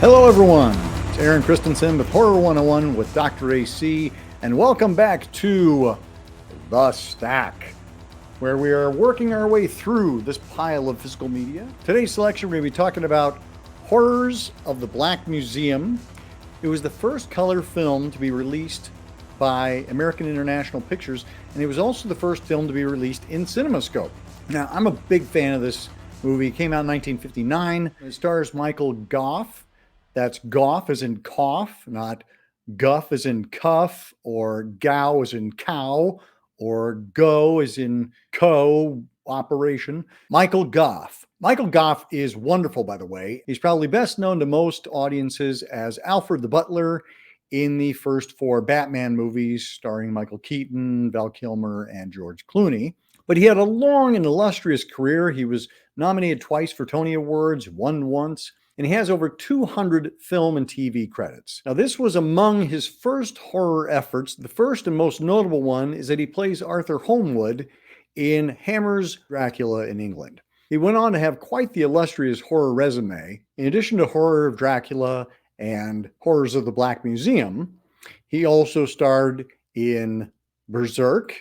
Hello everyone, it's Aaron Christensen with Horror 101 with Dr. AC, and welcome back to The Stack, where we are working our way through this pile of physical media. Today's selection, we're going to be talking about Horrors of the Black Museum. It was the first color film to be released by American International Pictures, and it was also the first film to be released in CinemaScope. Now, I'm a big fan of this movie. It came out in 1959. It stars Michael Gough. That's Gough as in cough, not guff as in cuff, or gow as in cow, or go as in co-operation. Michael Gough. Michael Gough is wonderful, by the way. He's probably best known to most audiences as Alfred the Butler in the first four Batman movies, starring Michael Keaton, Val Kilmer, and George Clooney. But he had a long and illustrious career. He was nominated twice for Tony Awards, won once, and he has over 200 film and TV credits. Now, this was among his first horror efforts. The first and most notable one is that he plays Arthur Holmwood in Hammer's Dracula in England. He went on to have quite the illustrious horror resume. In addition to Horror of Dracula and Horrors of the Black Museum, he also starred in Berserk,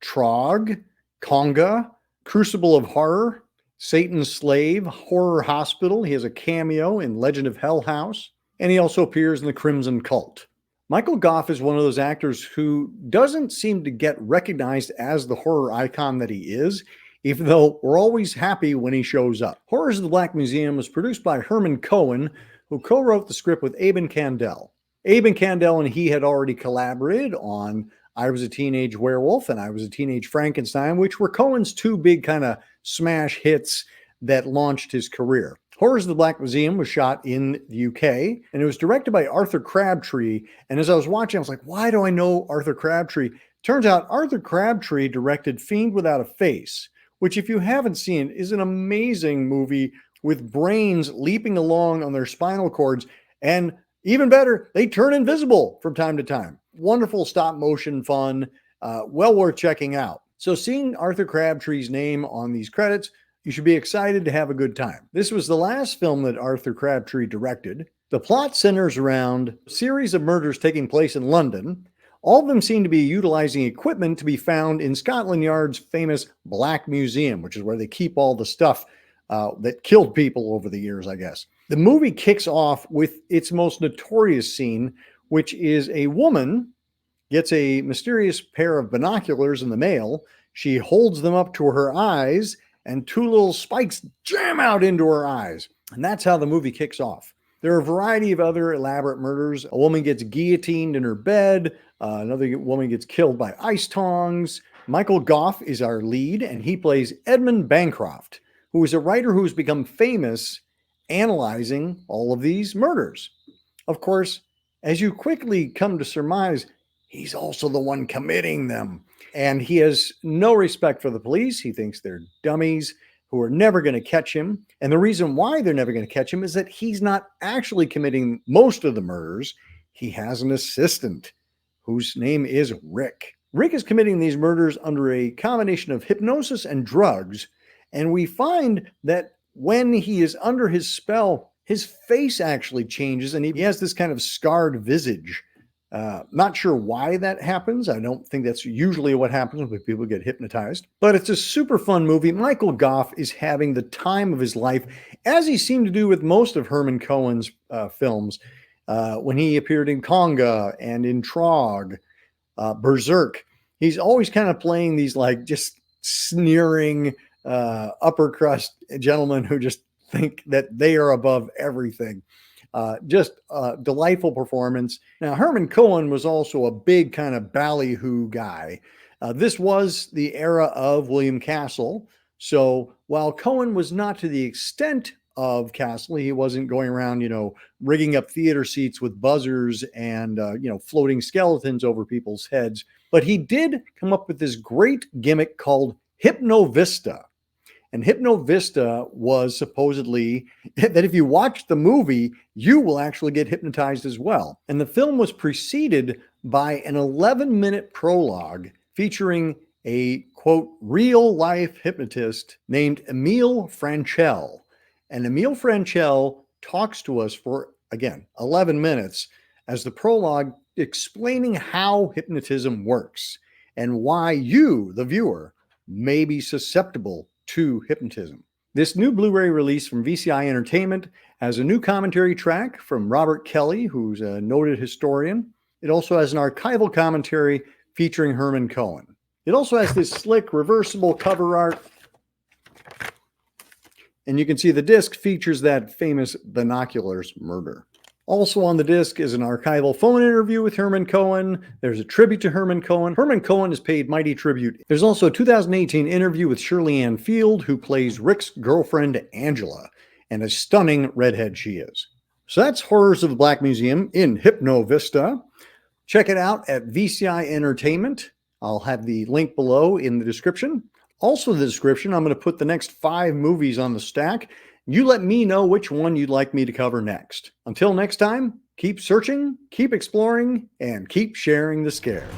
Trog, Conga, Crucible of Horror, Satan's Slave, Horror Hospital. He has a cameo in Legend of Hell House, and he also appears in The Crimson Cult. Michael Gough is one of those actors who doesn't seem to get recognized as the horror icon that he is, even though we're always happy when he shows up. Horrors of the Black Museum was produced by Herman Cohen, who co-wrote the script with Abe and Candell. Abe and Candell and he had already collaborated on I Was a Teenage Werewolf and I Was a Teenage Frankenstein, which were Cohen's two big kind of smash hits that launched his career. Horrors of the Black Museum was shot in the UK, and it was directed by Arthur Crabtree. And as I was watching, I was like, why do I know Arthur Crabtree? Turns out Arthur Crabtree directed Fiend Without a Face, which, if you haven't seen, is an amazing movie with brains leaping along on their spinal cords. And even better, they turn invisible from time to time. Wonderful stop motion fun, well worth checking out. So seeing Arthur Crabtree's name on these credits, you should be excited to have a good time. This was the last film that Arthur Crabtree directed. The plot centers around a series of murders taking place in London. All of them seem to be utilizing equipment to be found in Scotland Yard's famous Black Museum, which is where they keep all the stuff that killed people over the years, I guess. The movie kicks off with its most notorious scene, which is a woman gets a mysterious pair of binoculars in the mail. She holds them up to her eyes, and two little spikes jam out into her eyes. And that's how the movie kicks off. There are a variety of other elaborate murders. A woman gets guillotined in her bed. Another woman gets killed by ice tongs. Michael Gough is our lead, and he plays Edmund Bancroft, who is a writer who's become famous analyzing all of these murders. Of course, as you quickly come to surmise, he's also the one committing them. And he has no respect for the police. He thinks they're dummies who are never going to catch him. And the reason why they're never going to catch him is that he's not actually committing most of the murders. He has an assistant whose name is Rick. Rick is committing these murders under a combination of hypnosis and drugs. And we find that when he is under his spell, his face actually changes and he has this kind of scarred visage. Not sure why that happens. I don't think that's usually what happens when people get hypnotized, but it's a super fun movie. Michael Gough is having the time of his life, as he seemed to do with most of Herman Cohen's films. When he appeared in Conga and in Trog, Berserk, he's always kind of playing these like just sneering upper crust gentlemen who just think that they are above everything. Just a delightful performance. Now, Herman Cohen was also a big kind of ballyhoo guy. This was the era of William Castle. So while Cohen was not to the extent of Castle, he wasn't going around, rigging up theater seats with buzzers and, floating skeletons over people's heads. But he did come up with this great gimmick called Hypnovista. And Hypnovista was supposedly that if you watch the movie, you will actually get hypnotized as well. And the film was preceded by an 11-minute prologue featuring a, quote, real-life hypnotist named Emile Franchel. And Emile Franchel talks to us for again, 11 minutes, as the prologue explaining how hypnotism works and why you, the viewer, may be susceptible to hypnotism. This new Blu-ray release from VCI Entertainment has a new commentary track from Robert Kelly, who's a noted historian. It also has an archival commentary featuring Herman Cohen. It also has this slick reversible cover art. And you can see the disc features that famous binoculars murder. Also on the disc is an archival phone interview with Herman Cohen. There's a tribute to Herman Cohen. Herman Cohen has paid mighty tribute. There's also a 2018 interview with Shirley Ann Field, who plays Rick's girlfriend, Angela, and a stunning redhead she is. So that's Horrors of the Black Museum in Hypno Vista. Check it out at VCI Entertainment. I'll have the link below in the description. Also in the description, I'm going to put the next 5 movies on the stack. You let me know which one you'd like me to cover next. Until next time, keep searching, keep exploring, and keep sharing the scare.